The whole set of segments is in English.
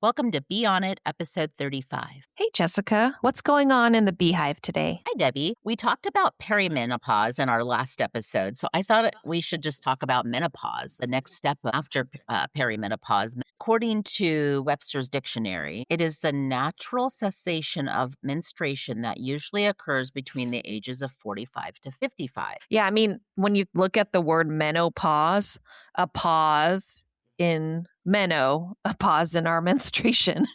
Welcome to Be On It, episode 35. Hey, Jessica. What's going on in the beehive today? Hi, Debbie. We talked about perimenopause in our last episode, so I thought we should just talk about menopause, the next step after perimenopause. According to Webster's Dictionary, it is the natural cessation of menstruation that usually occurs between the ages of 45 to 55. Yeah, I mean, when you look at the word menopause, a pause in a pause in our menstruation.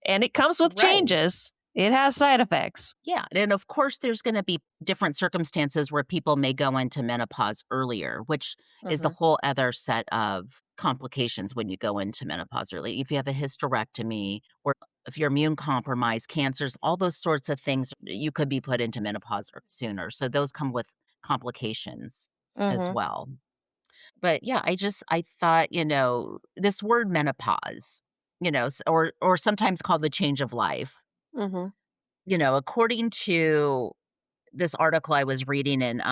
And it comes with Right. changes. It has side effects. Yeah. And of course, there's going to be different circumstances where people may go into menopause earlier, which is a whole other set of complications when you go into menopause early. If you have a hysterectomy or if you're immune compromised, cancers, all those sorts of things, you could be put into menopause sooner. So those come with complications as well. But yeah, I thought, this word menopause, or sometimes called the change of life, Mm-hmm. according to this article I was reading in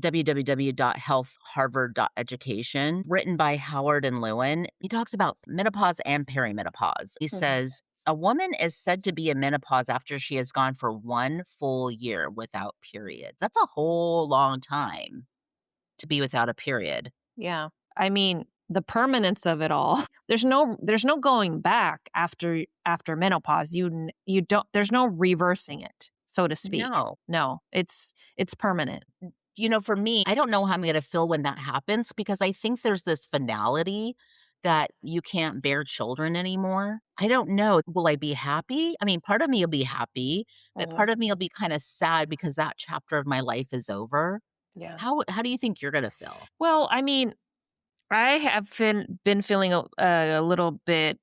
www.healthharvard.education, written by Howard and Lewin, he talks about menopause and perimenopause. He says, a woman is said to be in menopause after she has gone for 1 full year without periods. That's a whole long time to be without a period. Yeah. I mean, the permanence of it all. There's no going back after menopause. You don't. There's no reversing it, so to speak. No, it's permanent. For me, I don't know how I'm going to feel when that happens because I think there's this finality that you can't bear children anymore. I don't know. Will I be happy? I mean, part of me will be happy, but part of me will be kind of sad because that chapter of my life is over. Yeah. How do you think you're going to feel? Well, I mean, I have been feeling a little bit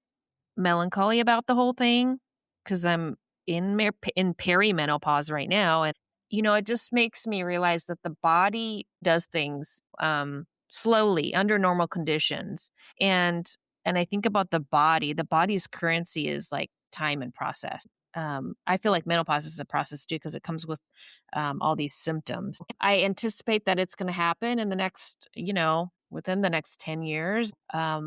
melancholy about the whole thing because I'm in perimenopause right now, and it just makes me realize that the body does things slowly under normal conditions, and I think about the body. The body's currency is like time and process. I feel like menopause is a process too because it comes with all these symptoms. I anticipate that it's going to happen in the next, within the next 10 years. I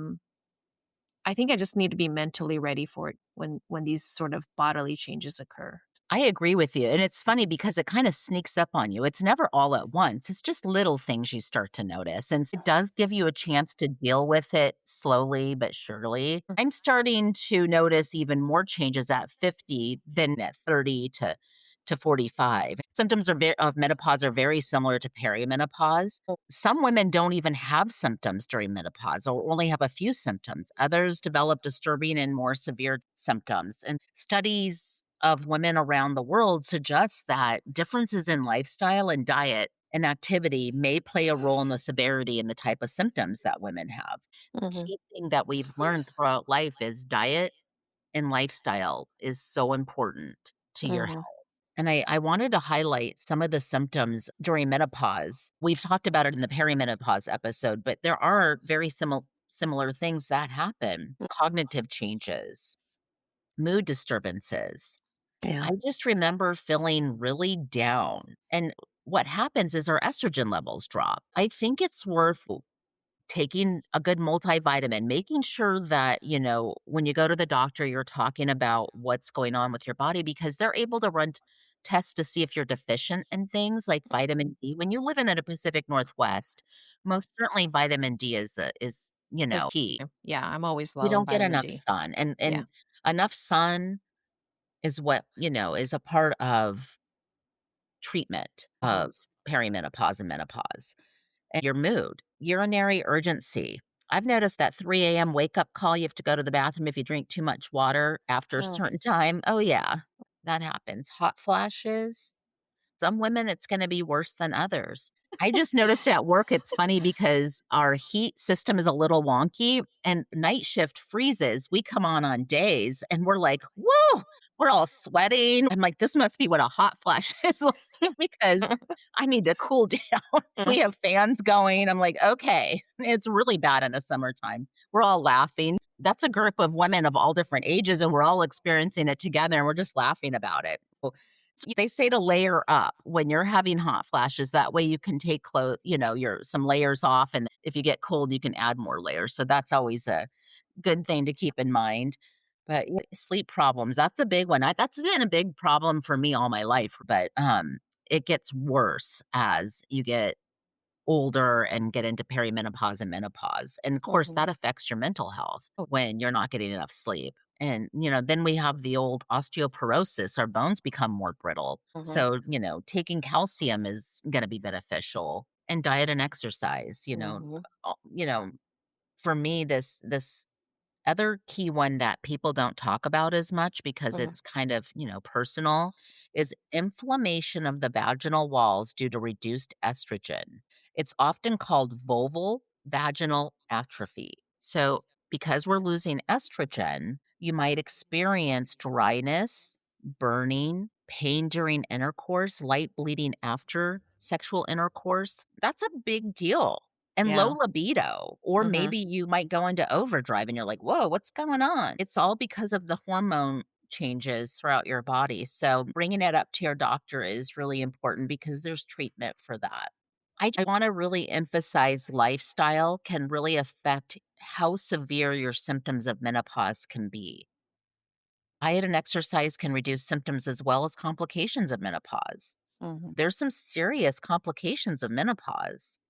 think I just need to be mentally ready for it when these sort of bodily changes occur. I agree with you. And it's funny because it kind of sneaks up on you. It's never all at once. It's just little things you start to notice. And it does give you a chance to deal with it slowly but surely. I'm starting to notice even more changes at 50 than at 30 to 45. Symptoms of menopause are very similar to perimenopause. Some women don't even have symptoms during menopause or only have a few symptoms. Others develop disturbing and more severe symptoms. And studies of women around the world suggest that differences in lifestyle and diet and activity may play a role in the severity and the type of symptoms that women have. The key thing that we've learned throughout life is diet and lifestyle is so important to your health. And I wanted to highlight some of the symptoms during menopause. We've talked about it in the perimenopause episode, but there are very similar things that happen. Cognitive changes, mood disturbances. Yeah. I just remember feeling really down. And what happens is our estrogen levels drop. I think it's worth taking a good multivitamin, making sure that, when you go to the doctor, you're talking about what's going on with your body because they're able to run tests to see if you're deficient in things like vitamin D. When you live in the Pacific Northwest, most certainly vitamin D is key. Yeah, I'm always low We on don't get vitamin enough D. sun and Yeah. enough sun is what, is a part of treatment of perimenopause and menopause. And your mood, urinary urgency. I've noticed that 3 a.m. wake up call, you have to go to the bathroom if you drink too much water after a certain time. Oh, yeah, that happens. Hot flashes. Some women, it's going to be worse than others. I just noticed at work, it's funny because our heat system is a little wonky and night shift freezes. We come on days and we're like, whoa, we're all sweating. I'm like, this must be what a hot flash is like because I need to cool down. We have fans going. I'm like, okay, it's really bad in the summertime. We're all laughing. That's a group of women of all different ages and we're all experiencing it together and we're just laughing about it. So they say to layer up when you're having hot flashes. That way you can take some layers off. And if you get cold, you can add more layers. So that's always a good thing to keep in mind. But yeah, sleep problems, that's a big one. That's been a big problem for me all my life, but it gets worse as you get older and get into perimenopause and menopause. And of course, Mhm. that affects your mental health when you're not getting enough sleep. And, then we have the old osteoporosis. Our bones become more brittle. Mhm. So, taking calcium is going to be beneficial and diet and exercise, Mhm. all- you know, for me, this other key one that people don't talk about as much because Mhm. it's kind of, personal is inflammation of the vaginal walls due to reduced estrogen. It's often called vulval vaginal atrophy. So, because we're losing estrogen, you might experience dryness, burning, pain during intercourse, light bleeding after sexual intercourse. That's a big deal and low Yeah. libido, or Mhm. maybe you might go into overdrive and you're like, "Whoa, what's going on?" It's all because of the hormone changes throughout your body. So, bringing it up to your doctor is really important because there's treatment for that. I want to really emphasize lifestyle can really affect how severe your symptoms of menopause can be. Diet and exercise can reduce symptoms as well as complications of menopause. Mhm. There's some serious complications of menopause.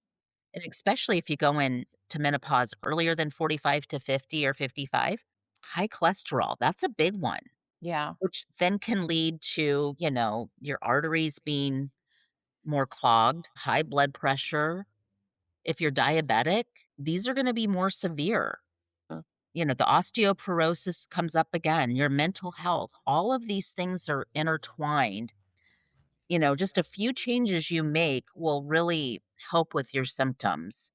And especially if you go into menopause earlier than 45 to 50 or 55, high cholesterol, that's a big one, Yeah. which then can lead to, your arteries being more clogged, high blood pressure. If you're diabetic, these are going to be more severe. Mm. The osteoporosis comes up again, your mental health, all of these things are intertwined. Just a few changes you make will really help with your symptoms.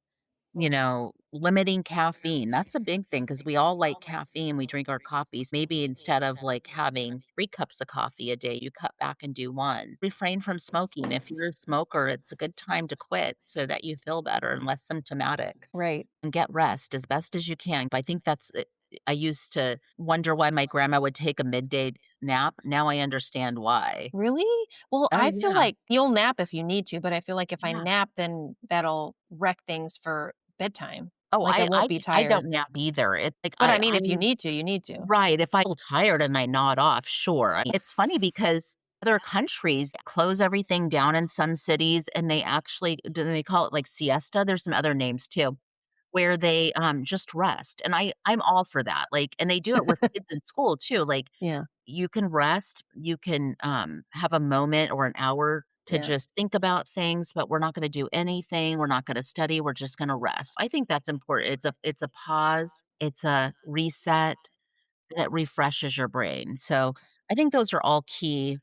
Limiting caffeine, that's a big thing because we all like caffeine, we drink our coffees. Maybe instead of, like, having 3 cups of coffee a day, you cut back and do 1. Refrain from smoking. If you're a smoker, it's a good time to quit so that you feel better and less symptomatic. Right. And get rest as best as you can. I think that's it. I used to wonder why my grandma would take a midday nap. Now I understand why. Really? Well, Oh, I feel yeah. like you'll nap if you need to, but I feel like if I Yeah. nap, then that'll wreck things for bedtime. Oh, Like, I I won't I be I tired. don't nap either. It's like But I mean, if you need to, you need to. right, if I feel tired and I nod off, sure. It's funny because other countries close everything down in some cities, and they actually do they call it, like, siesta? There's some other names too, where they, just rest, and I'm all for that, like and they do it with kids in school too, like, Yeah. you can rest, you can, have a moment or an hour to Yeah. just think about things, but we're not gonna do anything, we're not gonna study, we're just gonna rest. I think that's important. It's a pause, it's a reset, and it refreshes your brain. So, I think those are all key,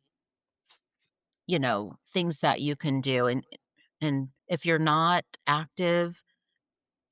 things that you can do, and if you're not active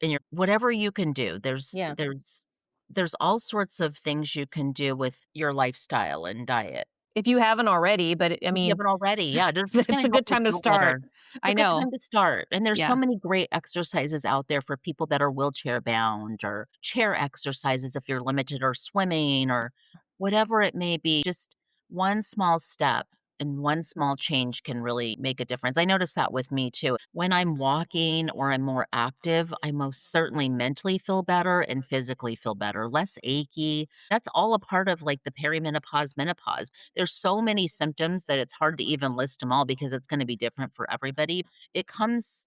and you're whatever you can do, Yeah. there's all sorts of things you can do with your lifestyle and diet. If you haven't already, but I If you mean, haven't already, yeah, it's it's gonna a help good you time to feel start. better. It's a I good know. time to start, and there's so Yeah. many great exercises out there for people that are wheelchair bound or chair exercises if you're limited or swimming or whatever it may be. Just one small step and one small change can really make a difference. I notice that with me too. When I'm walking or I'm more active, I most certainly mentally feel better and physically feel better, less achy. That's all a part of like the perimenopause, menopause. There's so many symptoms that it's hard to even list them all because it's gonna be different for everybody. It comes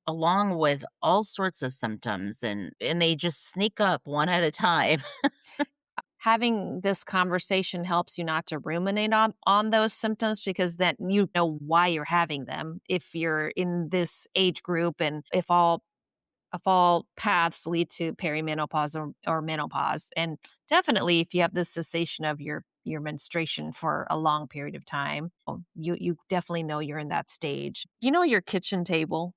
along with all sorts of symptoms and they just sneak up one at a time. Having this conversation helps you not to ruminate on those symptoms because then you know why you're having them. If you're in this age group and if all paths lead to perimenopause or menopause. And definitely if you have this cessation of your menstruation for a long period of time, you definitely know you're in that stage. You know your kitchen table?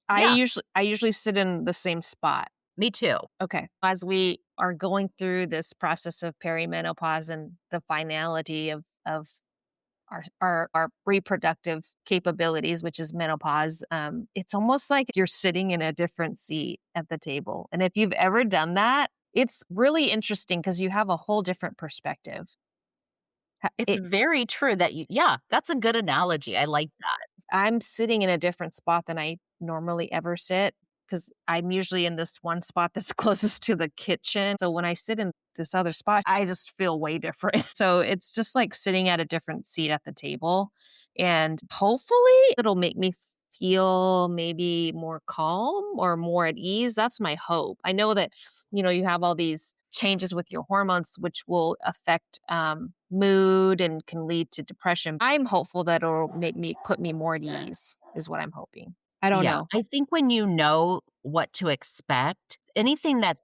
Yeah, I usually sit in the same spot. me too. Okay. As we are going through this process of perimenopause and the finality of our reproductive capabilities, which is menopause, it's almost like you're sitting in a different seat at the table. And if you've ever done that, it's really interesting because you have a whole different perspective. It's very true that yeah, that's a good analogy. I like that. I'm sitting in a different spot than I normally ever sit. because I'm usually in this one spot that's closest to the kitchen. So when I sit in this other spot, I just feel way different. So it's just like sitting at a different seat at the table. And hopefully it'll make me feel maybe more calm or more at ease. That's my hope. I know that, you have all these changes with your hormones, which will affect mood and can lead to depression. I'm hopeful that it'll put me more at ease, is what I'm hoping. I don't Yeah, know. I think when you know what to expect, anything that's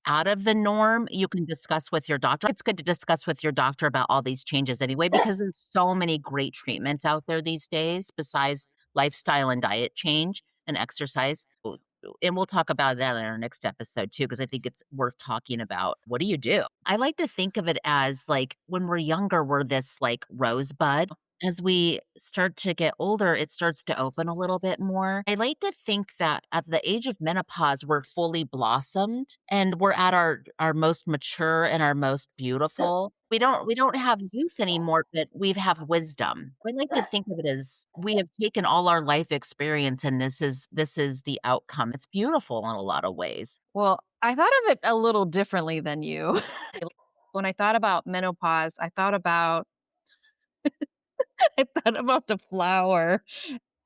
out of the norm, you can discuss with your doctor. It's good to discuss with your doctor about all these changes anyway, because there's so many great treatments out there these days besides lifestyle and diet change and exercise. And we'll talk about that in our next episode too, because I think it's worth talking about. What do you do? I like to think of it as like when we're younger, we're this like rosebud. As we start to get older, it starts to open a little bit more. I like to think that at the age of menopause, we're fully blossomed and we're at our most mature and our most beautiful. We don't have youth anymore, but we have wisdom. I like to think of it as we have taken all our life experience and this is the outcome. It's beautiful in a lot of ways. Well, I thought of it a little differently than you. When I thought about menopause, I thought about the flower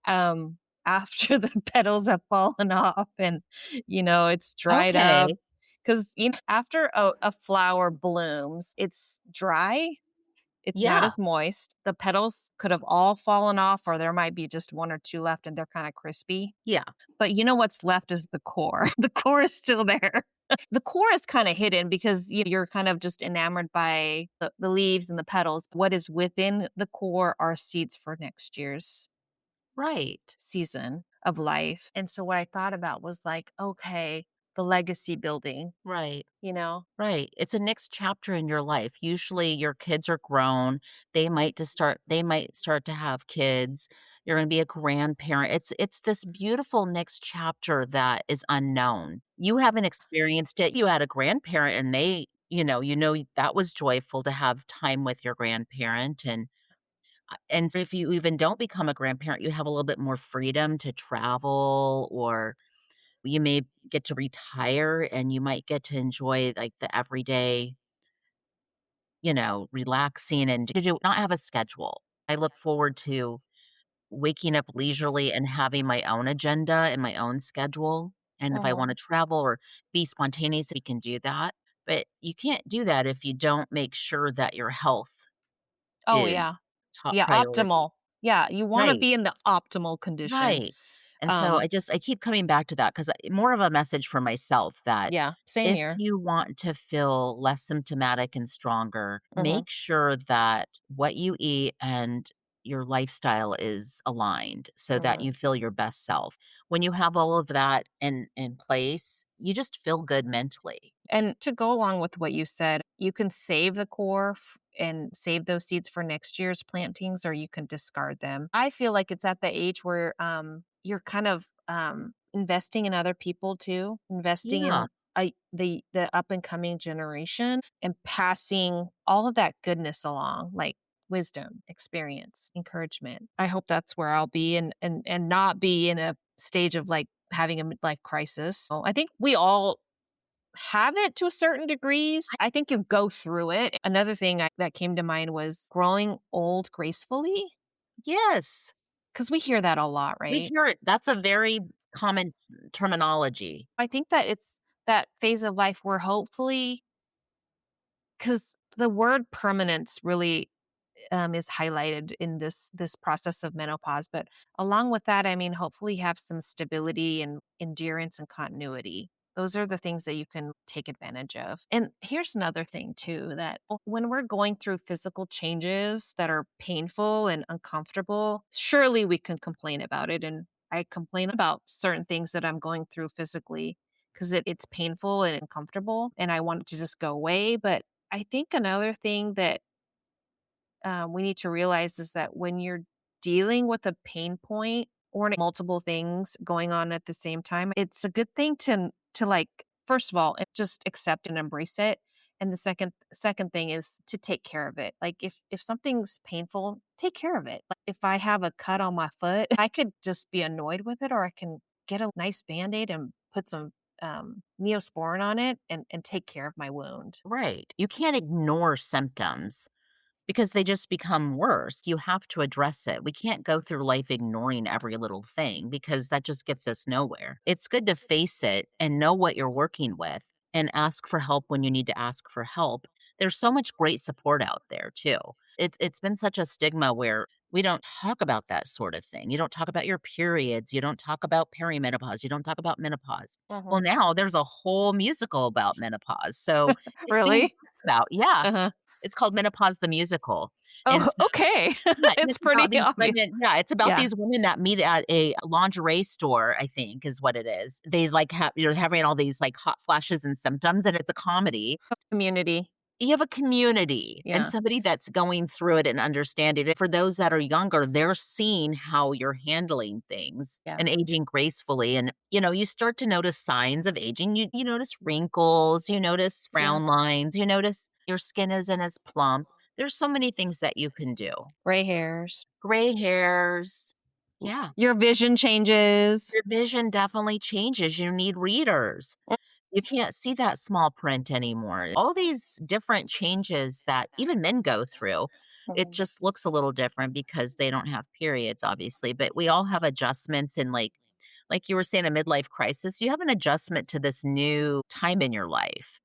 um after the petals have fallen off and it's dried up. Okay. Because after a flower blooms, it's dry. It's not Yeah. as moist. The petals could have all fallen off, or there might be just one or two left and they're kind of crispy. Yeah. But what's left is the core. The core is still there. The core is kind of hidden because you're kind of just enamored by the leaves and the petals. What is within the core are seeds for next year's Right. season of life. And so what I thought about was like, okay, the legacy building, Right. you know? Right. It's a next chapter in your life. Usually your kids are grown. They might start to have kids. You're going to be a grandparent. It's this beautiful next chapter that is unknown. You haven't experienced it. You had a grandparent and you know that was joyful to have time with your grandparent and so if you even don't become a grandparent, you have a little bit more freedom to travel or you may get to retire and you might get to enjoy, like, the everyday, relaxing and to do not have a schedule. I look forward to waking up leisurely and having my own agenda and my own schedule, and if I Uh-huh. wanna travel or be spontaneous, we can do that, but you can't do that if you don't make sure that your health Oh, is yeah. top Yeah, priority. optimal. Yeah, you wanna Right. be in the optimal condition. Right. And so Um, I keep coming back to that because more of a message for myself that yeah, same if here. you want to feel less symptomatic and stronger, Mhm. make sure that what you eat and your lifestyle is aligned so that Mhm. you feel your best self. When you have all of that in place, you just feel good mentally. And to go along with what you said, you can save the core and save those seeds for next year's plantings, or you can discard them. I feel like it's at the age where you're kind of investing in other people too, investing Yeah. in the up and coming generation and passing all of that goodness along, like wisdom, experience, encouragement. I hope that's where I'll be and not be in a stage of like having a midlife crisis. So I think we all have it to a certain degrees. I think you go through it. Another thing that came to mind was growing old gracefully, Yes. because we hear that a lot, We right? hear it. That's a very common terminology. I think that it's that phase of life where hopefully, because the word permanence really is highlighted in this process of menopause. But along with that, I mean, hopefully you have some stability and endurance and continuity. Those are the things that you can take advantage of. And here's another thing too, that when we're going through physical changes that are painful and uncomfortable, surely we can complain about it. And I complain about certain things that I'm going through physically because it's painful and uncomfortable and I want it to just go away. But I think another thing that we need to realize is that when you're dealing with a pain point or multiple things going on at the same time, it's a good thing to like first of all just accept and embrace it. And the second thing is to take care of it. Like if something's painful, take care of it. Like if I have a cut on my foot, I could just be annoyed with it, or I can get a nice band-aid and put some Neosporin on it and take care of my wound. Right. You can't ignore symptoms because they just become worse. You have to address it. We can't go through life ignoring every little thing because that just gets us nowhere. It's good to face it and know what you're working with and ask for help when you need to ask for help. There's so much great support out there too. It's been such a stigma where we don't talk about that sort of thing. You don't talk about your periods, you don't talk about perimenopause, you don't talk about menopause. Well, Mhm. now there's a whole musical about menopause. So it's being Really? talked about. Yeah. Uh-huh. It's called Menopause-the Musical, and Oh, so okay. yeah, and It's it's about pretty these obvious. women yeah, it's about Yeah. these women that meet at a lingerie store, I think is what it is. They, like, have you're having all these, like, hot flashes and symptoms, and it's a comedy. Community. You have a community and Yeah. somebody that's going through it and understanding it. For those that are younger, they're seeing how you're handling things Yeah. and aging gracefully, and, you start to notice signs of aging. You notice wrinkles, you notice Yeah. frown lines, you notice your skin isn't as plump. There's so many things that you can do. Gray hairs. Gray hairs. Yeah. Your vision changes. Your vision definitely changes. You need readers. You can't see that small print anymore. All these different changes that even men go through, it Mhm. just looks a little different because they don't have periods, obviously. But we all have adjustments and like you were saying, a midlife crisis. You have an adjustment to this new time in your life.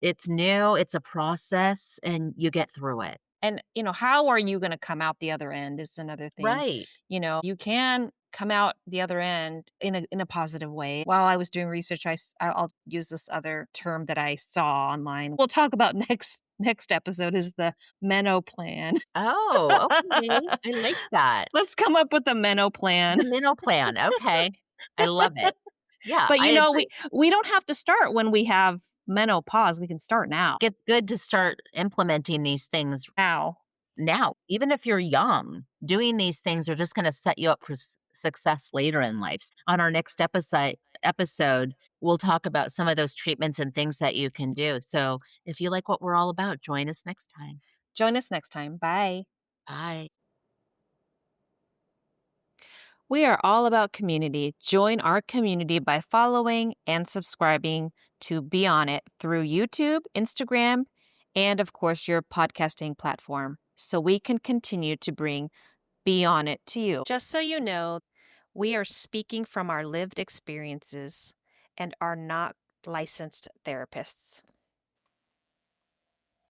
It's new, it's a process, and you get through it. And, how are you gonna come out the other end is another thing. Right. You can come out the other end in a positive way. While I was doing research, I'll use this other term that I saw online. We'll talk about next episode is the Meno plan. Oh, okay. I like that. Let's come up with a Meno plan. The minnow plan, okay. I love it. Yeah, But, I we agree. we don't have to start when we have menopause, we can start now. It's good to start implementing these things Now. now. Even if you're young, doing these things are just gonna set you up for success later in life. On our next episode, we'll talk about some of those treatments and things that you can do. So, if you like what we're all about, join us next time. Join us next time. Bye. Bye. We are all about community. Join our community by following and subscribing to Be On It through YouTube, Instagram, and of course, your podcasting platform so we can continue to bring Be On It to you. Just so you know, we are speaking from our lived experiences and are not licensed therapists.